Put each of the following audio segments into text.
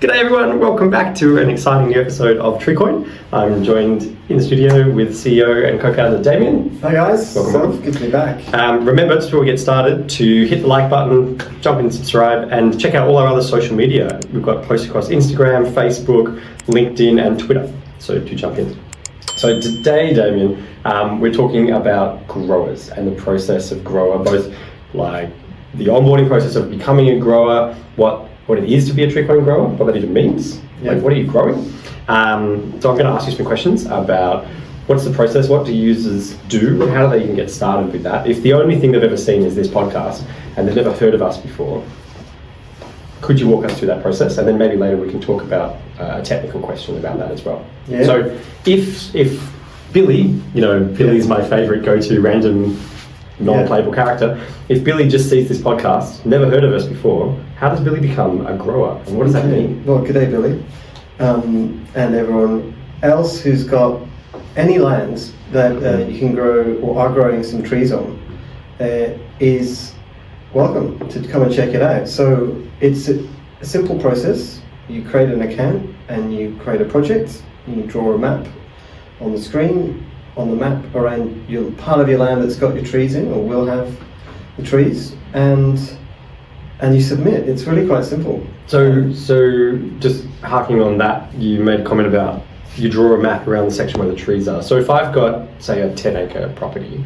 G'day everyone, welcome back to an exciting new episode of TreeCoin. I'm joined in the studio with CEO and co-founder Demian. Hi guys, welcome. Good to be back. Remember, just before we get started, to hit the like button, jump in, subscribe, and check out all our other social media. We've got posts across Instagram, Facebook, LinkedIn, and Twitter, so do jump in. So today, Demian, we're talking about growers and the process of grower, both like the onboarding process of becoming a grower, what it is to be a TreeCoin grower, what that even means, like what are you growing? So I'm going to ask you some questions about what's the process, what do users do, and how do they even get started with that? If the only thing they've ever seen is this podcast and they've never heard of us before, could you walk us through that process? And then maybe later we can talk about a technical question about that as well. Yeah. So if Billy, Billy's my favorite go-to random non-playable character. If Billy just sees this podcast, never heard of us before, how does Billy become a grower? And what does that mean? Well, g'day Billy, and everyone else who's got any lands that you can grow or are growing some trees on is welcome to come and check it out. So it's a simple process. You create an account and you create a project. You draw a map on the screen. On the map around your part of your land that's got your trees in, or will have the trees, and you submit. It's really quite simple. So just harking on that, you made a comment about you draw a map around the section where the trees are. So if I've got, say, a 10-acre property,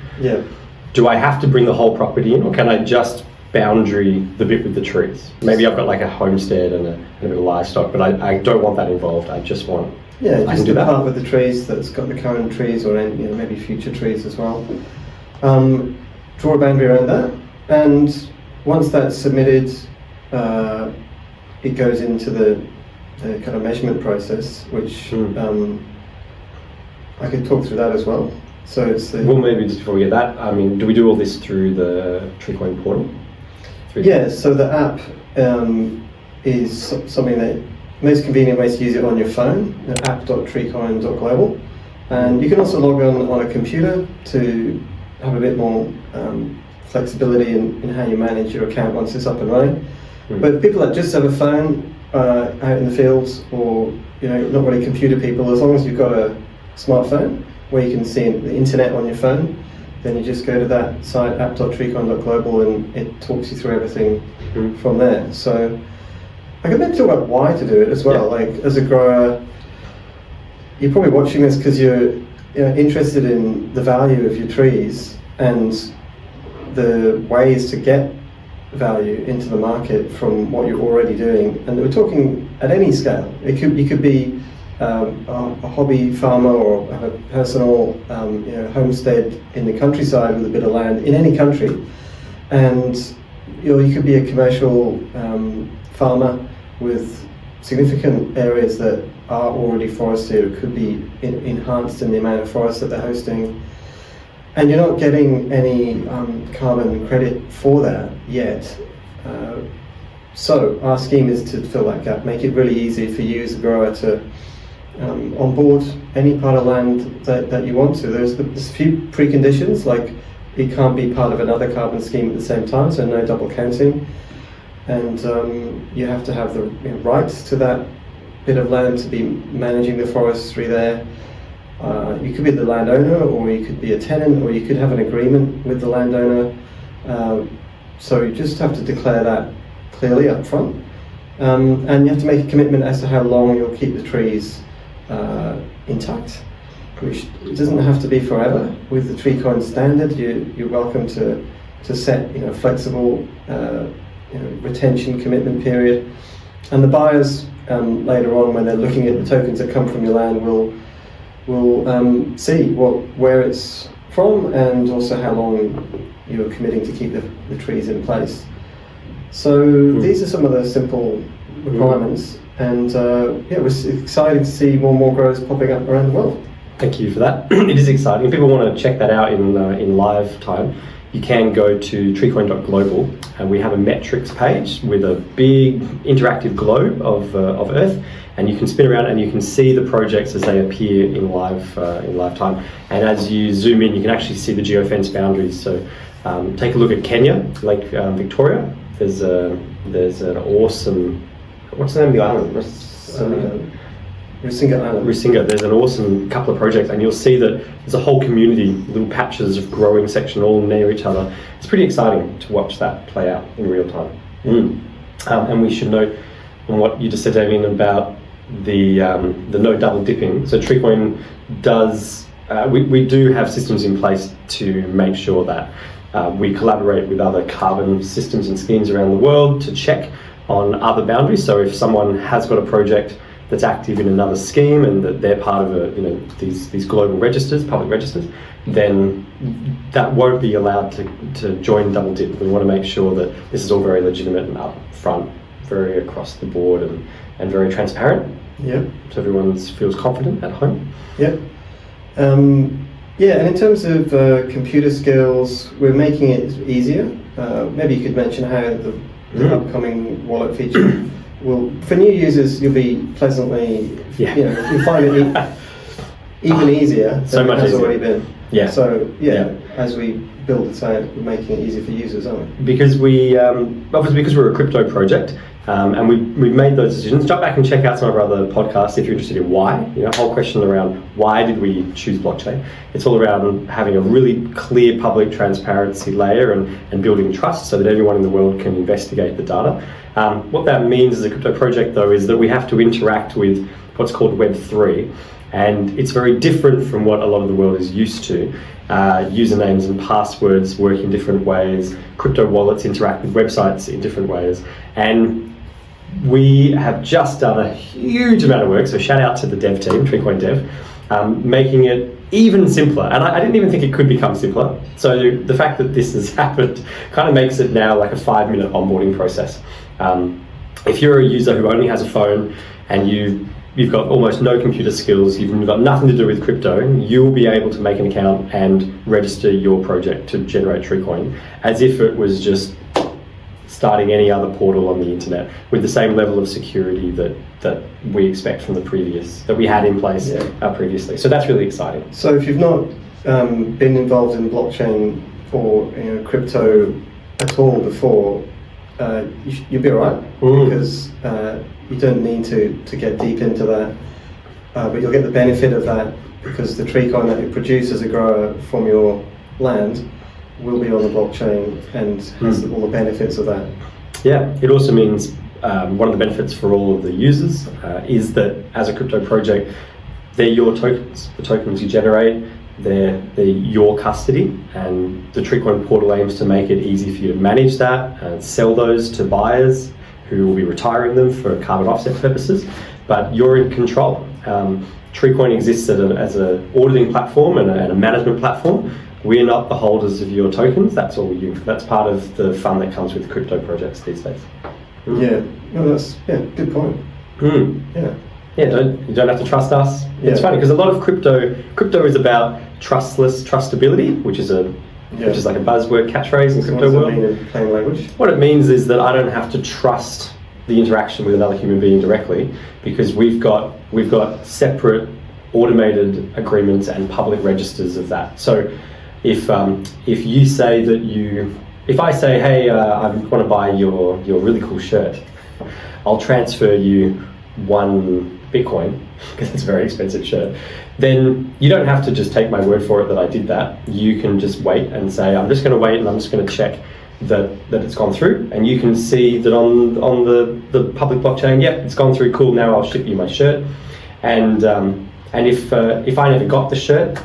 do I have to bring the whole property in, or can I just boundary the bit with the trees? Maybe I've got like a homestead and a bit of livestock, but I don't want that involved. I just want just the part with the trees that's got the current trees, or maybe future trees as well. Draw a boundary around that, and once that's submitted, it goes into the kind of measurement process, which I could talk through that as well. So it's well, maybe just before we get that, do we do all this through the TreeCoin portal? So the app is something that most convenient way to use it on your phone, app.treecoin.global, and you can also log on a computer to have a bit more flexibility in how you manage your account once it's up and running. But people that just have a phone out in the fields, or not really computer people, as long as you've got a smartphone where you can see the internet on your phone, then you just go to that site, app.treecoin.global, and it talks you through everything from there. So I can maybe talk about why to do it as well. Like as a grower, you're probably watching this because you're interested in the value of your trees and the ways to get value into the market from what you're already doing. And we're talking at any scale. You could be a hobby farmer, or have a personal homestead in the countryside with a bit of land in any country, and you could be a commercial farmer with significant areas that are already forested, or could be enhanced in the amount of forest that they're hosting, and you're not getting any carbon credit for that yet. So our scheme is to fill that gap, make it really easy for you as a grower to onboard any part of land that you want to. There's a few preconditions, like it can't be part of another carbon scheme at the same time, so no double counting. And you have to have the rights to that bit of land to be managing the forestry there. You could be the landowner, or you could be a tenant, or you could have an agreement with the landowner. So you just have to declare that clearly up front. And you have to make a commitment as to how long you'll keep the trees intact, which doesn't have to be forever. With the TreeCoin standard, you're welcome to set flexible retention commitment period, and the buyers later on, when they're looking at the tokens that come from your land, will see where it's from, and also how long you're committing to keep the trees in place. So these are some of the simple requirements, and it was exciting to see more and more growers popping up around the world. Thank you for that. It is exciting. If people want to check that out in live time, you can go to treecoin.global, and we have a metrics page with a big interactive globe of Earth, and you can spin around and you can see the projects as they appear in live time. And as you zoom in, you can actually see the geofence boundaries. So take a look at Kenya, Lake Victoria. There's an awesome what's the name of the island? Risinga. There's an awesome couple of projects, and you'll see that there's a whole community, little patches of growing section all near each other. It's pretty exciting to watch that play out in real time. And we should note on what you just said, Damian, about the no double dipping. So TreeCoin does, we do have systems in place to make sure that we collaborate with other carbon systems and schemes around the world to check on other boundaries. So if someone has got a project that's active in another scheme and that they're part of these global registers, public registers, then that won't be allowed to join double dip. We want to make sure that this is all very legitimate and upfront, very across the board and very transparent. Yeah. So everyone feels confident at home. Yeah. And in terms of computer skills, we're making it easier. Maybe you could mention how the upcoming wallet feature will, for new users, you'll be pleasantly, you'll find it even easier than so much it has easier. already been. Yeah. So as we build it out, we're making it easier for users, aren't we? Because obviously because we're a crypto project, and we've made those decisions. Jump back and check out some of our other podcasts if you're interested in why. Whole question around why did we choose blockchain. It's all around having a really clear public transparency layer and building trust so that everyone in the world can investigate the data. What that means as a crypto project, though, is that we have to interact with what's called Web3, and it's very different from what a lot of the world is used to. Usernames and passwords work in different ways. Crypto wallets interact with websites in different ways. And we have just done a huge amount of work, so shout out to the dev team, TreeCoin Dev, making it even simpler. And I didn't even think it could become simpler. So the fact that this has happened kind of makes it now like a 5-minute onboarding process. If you're a user who only has a phone and you've got almost no computer skills, you've got nothing to do with crypto, you will be able to make an account and register your project to generate TreeCoin as if it was just starting any other portal on the internet with the same level of security that we expect from that we had in place previously. So that's really exciting. So if you've not been involved in blockchain or crypto at all before, you'll be all right because you don't need to get deep into that, but you'll get the benefit of that because the TreeCoin that you produce as a grower from your land will be on the blockchain and has all the benefits of that. Yeah, it also means one of the benefits for all of the users is that as a crypto project, they're your tokens. The tokens you generate, they're your custody, and the TreeCoin portal aims to make it easy for you to manage that and sell those to buyers who will be retiring them for carbon offset purposes, but you're in control. TreeCoin exists as an auditing platform and a management platform. We're not the holders of your tokens. That's all we do. That's part of the fun that comes with crypto projects these days. Yeah, no, that's good point. Yeah. Yeah, you don't have to trust us. Yeah. It's funny because a lot of crypto is about trustability, which is like a buzzword catchphrase in crypto world. What does it mean in plain language? What it means is that I don't have to trust the interaction with another human being directly because we've got separate automated agreements and public registers of that. So if you say if I say, hey, I want to buy your really cool shirt, I'll transfer you 1 Bitcoin because it's a very expensive shirt, then you don't have to just take my word for it that I did that. You can just wait and say, I'm just going to wait and I'm just going to check that it's gone through, and you can see that on the public blockchain, it's gone through, cool, now I'll ship you my shirt. And if I never got the shirt,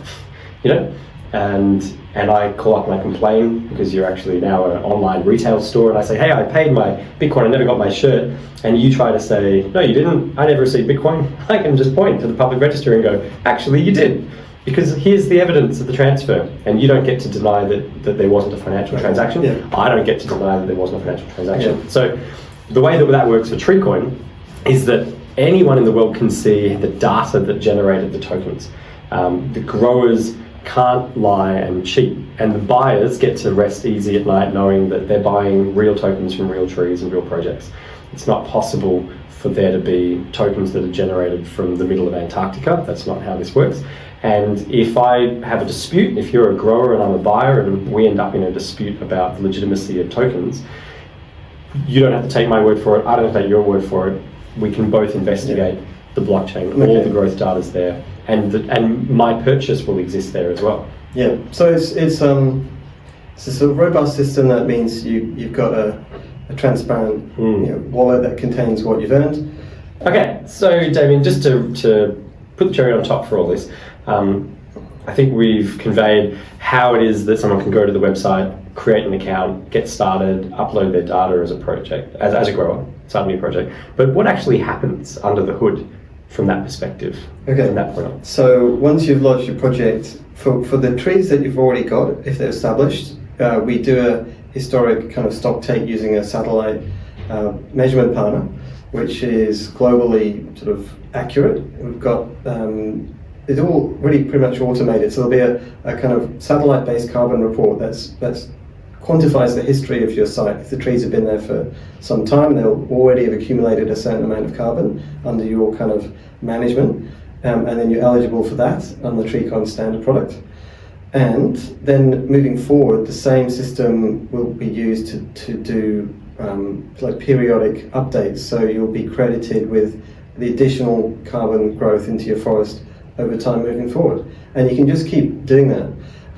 and I call up and I complain because you're actually now an online retail store, and I say, hey, I paid my Bitcoin, I never got my shirt, and you try to say, no, you didn't, I never received Bitcoin, I can just point to the public register and go, actually you did, because here's the evidence of the transfer, and you don't get to deny that there wasn't a financial transaction. Yeah. I don't get to deny that there wasn't a financial transaction. Yeah. So the way that works for TreeCoin is that anyone in the world can see the data that generated the tokens. The growers can't lie and cheat, and the buyers get to rest easy at night knowing that they're buying real tokens from real trees and real projects. It's not possible for there to be tokens that are generated from the middle of Antarctica. That's not how this works. And if I have a dispute, if you're a grower and I'm a buyer and we end up in a dispute about the legitimacy of tokens, you don't have to take my word for it, I don't have to take your word for it. we can both investigate the blockchain. Okay. All the growth data's there, and my purchase will exist there as well. Yeah. So it's a sort of robust system. That means you've got a transparent wallet that contains what you've earned. Okay, so Damien, just to put the cherry on top for all this, I think we've conveyed how it is that someone can go to the website, create an account, get started, upload their data as a project, as a grower, start a new project. But what actually happens under the hood from that perspective, Okay. from that point on? So once you've lodged your project, for the trees that you've already got, if they're established, we do a historic kind of stock take using a satellite measurement partner, which is globally sort of accurate. We've got it's all really pretty much automated. So there'll be a kind of satellite-based carbon report that's quantifies the history of your site. If the trees have been there for some time, they'll already have accumulated a certain amount of carbon under your kind of management, and then you're eligible for that on the TreeCoin standard product. And then moving forward, the same system will be used to do like periodic updates. So you'll be credited with the additional carbon growth into your forest over time moving forward. And you can just keep doing that.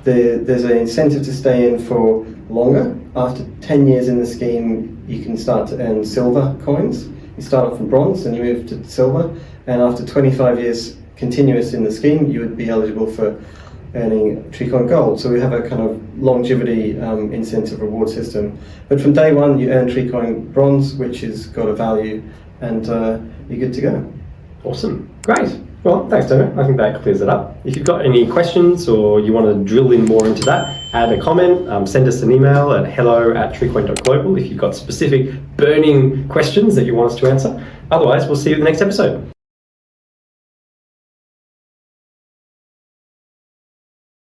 There's an incentive to stay in for longer. After 10 years in the scheme, you can start to earn silver coins. You start off from bronze and you move to silver. And after 25 years continuous in the scheme, you would be eligible for earning TreeCoin Gold. So we have a kind of longevity incentive reward system. But from day one, you earn TreeCoin Bronze, which has got a value, and you're good to go. Awesome. Great. Well, thanks, Damien. I think that clears it up. If you've got any questions or you want to drill in more into that, add a comment, send us an email at hello@treecoin.global if you've got specific burning questions that you want us to answer. Otherwise, we'll see you in the next episode.